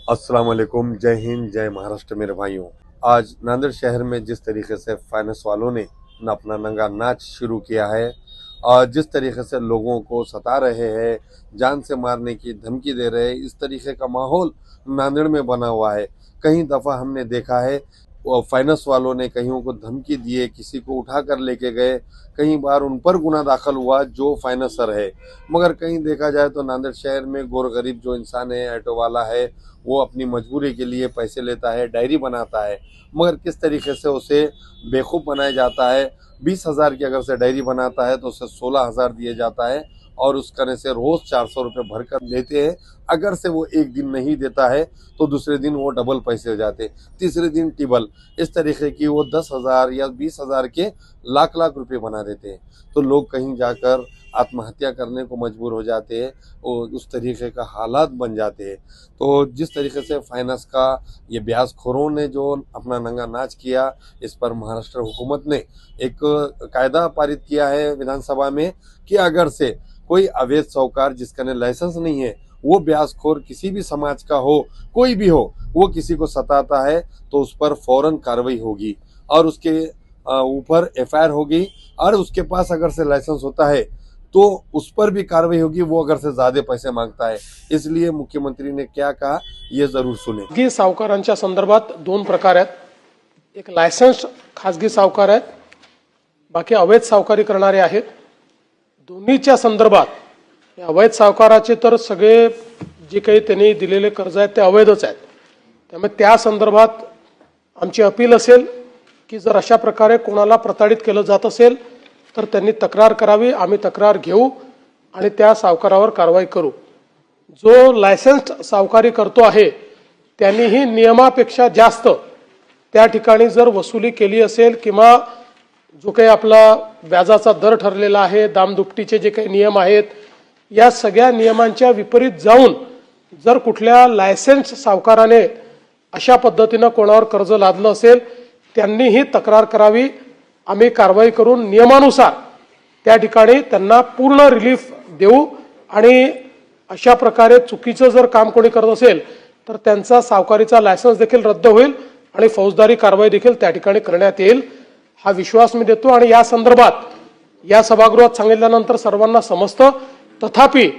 अस्सलाम वालेकुम, जय हिंद, जय महाराष्ट्र मेरे भाइयों। आज नांदेड़ शहर में जिस तरीके से फाइनेंस वालों ने अपना नंगा नाच शुरू किया है और जिस तरीके से लोगों को सता रहे हैं, जान से मारने की धमकी दे रहे हैं, इस तरीके का माहौल नांदेड़ में बना हुआ है। कई दफ़ा हमने देखा है फाइनेंस वालों ने कईयों को धमकी दिए, किसी को उठा कर लेके गए, कई बार उन पर गुना दाखिल हुआ जो फाइनेंसर है। मगर कहीं देखा जाए तो नांदेड़ शहर में गोर गरीब जो इंसान है, ऑटो वाला है, वो अपनी मजबूरी के लिए पैसे लेता है, डायरी बनाता है, मगर किस तरीके से उसे बेवकूफ़ बनाया जाता है। 20,000 की अगर से डायरी बनाता है तो उसे 16,000 दिए जाता है और उस करने से रोज़ 400 रुपये भर कर लेते हैं। अगर से वो एक दिन नहीं देता है तो दूसरे दिन वो डबल पैसे हो जाते, तीसरे दिन टिबल, इस तरीके की वो 10,000 या 20,000 के लाख लाख रुपए बना देते हैं। तो लोग कहीं जाकर आत्महत्या करने को मजबूर हो जाते हैं और उस तरीके का हालात बन जाते हैं। तो जिस तरीके से फाइनेंस का ये ब्याजखोरों ने जो अपना नंगा नाच किया, इस पर महाराष्ट्र हुकूमत ने एक कायदा पारित किया है विधानसभा में कि अगर से कोई अवैध साहूकार जिसका ने लाइसेंस नहीं है, वो ब्याजखोर किसी भी समाज का हो, कोई भी हो, वो किसी को सताता है तो उस पर फौरन कार्रवाई होगी और उसके ऊपर एफआईआर होगी और उसके पास अगर से लाइसेंस होता है तो उस पर भी कार्रवाई होगी, वो अगर से ज्यादा पैसे मांगता है। इसलिए मुख्यमंत्री ने क्या कहा ये जरूर सुने। खाजगी सावकारांच्या संदर्भात दोन प्रकार आहेत. एक लायसन्स खाजगी सावकार आहेत, बाकी अवैध सावकारी करणारे आहेत. दोन्हीच्या संदर्भात अवैध सावकाराचे तर सगळे जे काही त्यांनी दिलेले कर्ज आहेत ते अवैधच आहेत. त्यामुळे त्या संदर्भात आमची अपील असेल की जर अशा प्रकारे कोणाला प्रताडित केलं जात असेल तर त्यांनी तक्रार करावी. आम्ही तक्रार घेऊ आणि त्या सावकारावर कारवाई करू. जो लायसन्स्ड सावकारी करतो आहे त्यांनीही नियमापेक्षा जास्त त्या ठिकाणी जर वसुली केली असेल किंवा जो काही आपला व्याजाचा दर ठरलेला आहे, दामदुपटीचे जे काही नियम आहेत, या सगळ्या नियमांच्या विपरीत जाऊन जर कुठल्या लायसन्स सावकाराने अशा पद्धतीने कोणावर कर्ज लादलं असेल त्यांनीही तक्रार करावी. आम्ही कारवाई करून नियमानुसार त्या ठिकाणी त्यांना पूर्ण रिलीफ देऊ आणि अशा प्रकारे चुकीचं जर काम कोणी करत असेल तर त्यांचा सावकारीचा लायसन्स देखील रद्द होईल आणि फौजदारी कारवाई देखील त्या ठिकाणी करण्यात येईल हा विश्वास मी देतो. आणि या संदर्भात या सभागृहात सांगितल्यानंतर सर्वांना समजतं. तथापि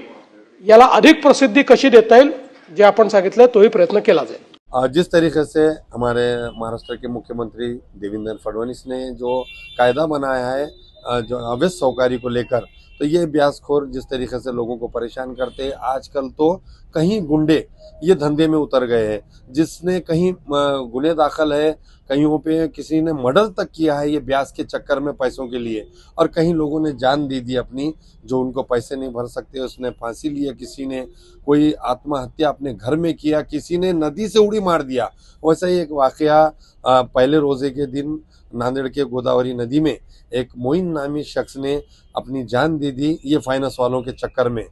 याला अधिक प्रसिद्धी कशी देता येईल जे आपण सांगितलं तोही प्रयत्न केला जाईल. जिस तरीके से हमारे महाराष्ट्र के मुख्यमंत्री देवेंद्र फडणवीस ने जो कायदा बनाया है जो अवैध साहूकारी को लेकर, तो ये ब्याजखोर जिस तरीके से लोगों को परेशान करते हैं, आजकल तो कहीं गुंडे ये धंधे में उतर गए हैं, जिसने कहीं गुने दाखिल है, कहीं पे किसी ने मर्डर तक किया है ये ब्याज के चक्कर में पैसों के लिए, और कहीं लोगों ने जान दे दी अपनी जो उनको पैसे नहीं भर सकते, उसने फांसी लिया, किसी ने कोई आत्महत्या अपने घर में किया, किसी ने नदी से उड़ी मार दिया। वैसा ही एक वाकया पहले रोजे के दिन नांदेड़ के गोदावरी नदी में एक मोइन नामी शख्स ने अपनी जान दे दी ये फाइनेंस वालों के चक्कर में।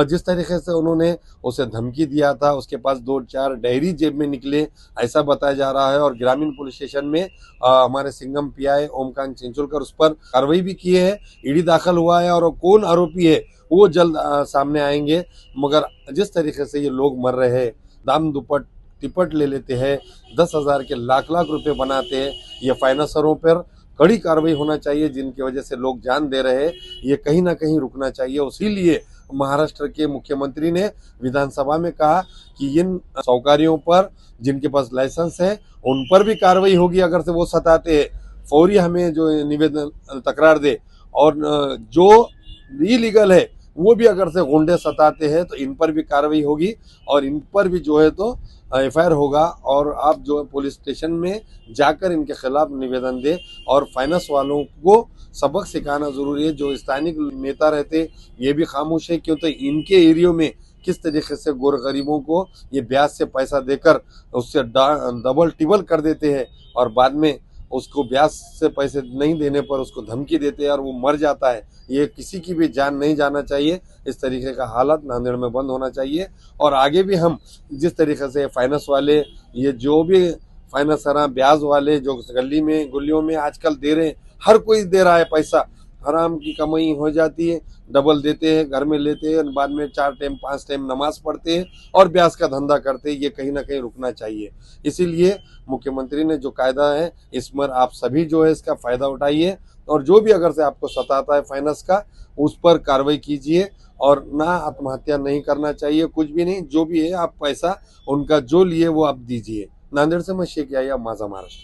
जिस तरीके से उन्होंने उसे धमकी दिया था, उसके पास 2-4 डायरी जेब में निकले ऐसा बताया जा रहा है और ग्रामीण पुलिस स्टेशन में हमारे सिंगम पीआई ओमकांत चिंचोलकर उस पर कार्रवाई भी की है, ईडी दाखिल हुआ है और कौन आरोपी है वो जल्द सामने आएंगे। मगर जिस तरीके से ये लोग मर रहे हैं, दाम दुपट टिपट ले लेते हैं, 10,000 के लाख लाख रुपए बनाते हैं, ये फाइनेंसरों पर कड़ी कार्रवाई होना चाहिए जिनकी वजह से लोग जान दे रहे हैं, ये कहीं ना कहीं रुकना चाहिए। इसीलिए महाराष्ट्र के मुख्यमंत्री ने विधानसभा में कहा कि इन साहूकारियों पर जिनके पास लाइसेंस है उन पर भी कार्रवाई होगी अगर से वो सताते हैं, फौरी हमें जो निवेदन तकरार दे, और जो इलीगल है वो भी अगर से गुंडे सताते हैं तो इन पर भी कार्रवाई होगी और इन पर भी जो है तो एफआईआर होगा। और आप जो है पुलिस स्टेशन में जाकर इनके खिलाफ निवेदन दे और फाइनेंस वालों को सबक सिखाना जरूरी है। जो स्थानीय नेता रहते ये भी खामोश है, क्योंकि इनके एरियो में किस तरीके से गोर गरीबों को ये ब्याज से पैसा देकर उससे डबल टिबल कर देते हैं और बाद में उसको ब्याज से पैसे नहीं देने पर उसको धमकी देते हैं और वो मर जाता है। ये किसी की भी जान नहीं जाना चाहिए। इस तरीके का हालत नांदेड़ में बंद होना चाहिए और आगे भी हम जिस तरीके से फाइनेंस वाले ये जो भी फाइनेंसर ब्याज वाले जो गलियों में आजकल दे रहे हैं, हर कोई दे रहा है पैसा, हराम की कमाई हो जाती है, डबल देते हैं, घर में लेते हैं, बाद में 4 टाइम 5 टाइम नमाज पढ़ते हैं और ब्याज का धंधा करते हैं। ये कहीं ना कहीं रुकना चाहिए। इसीलिए मुख्यमंत्री ने जो कायदा है इसमें आप सभी जो है इसका फायदा उठाइए और जो भी अगर से आपको सताता है फाइनेंस का उस पर कार्रवाई कीजिए और ना आत्महत्या नहीं करना चाहिए, कुछ भी नहीं, जो भी है आप पैसा उनका जो लिए वो आप दीजिए। नांदेड़ से मैं शेख याया, माझा महाराष्ट्र।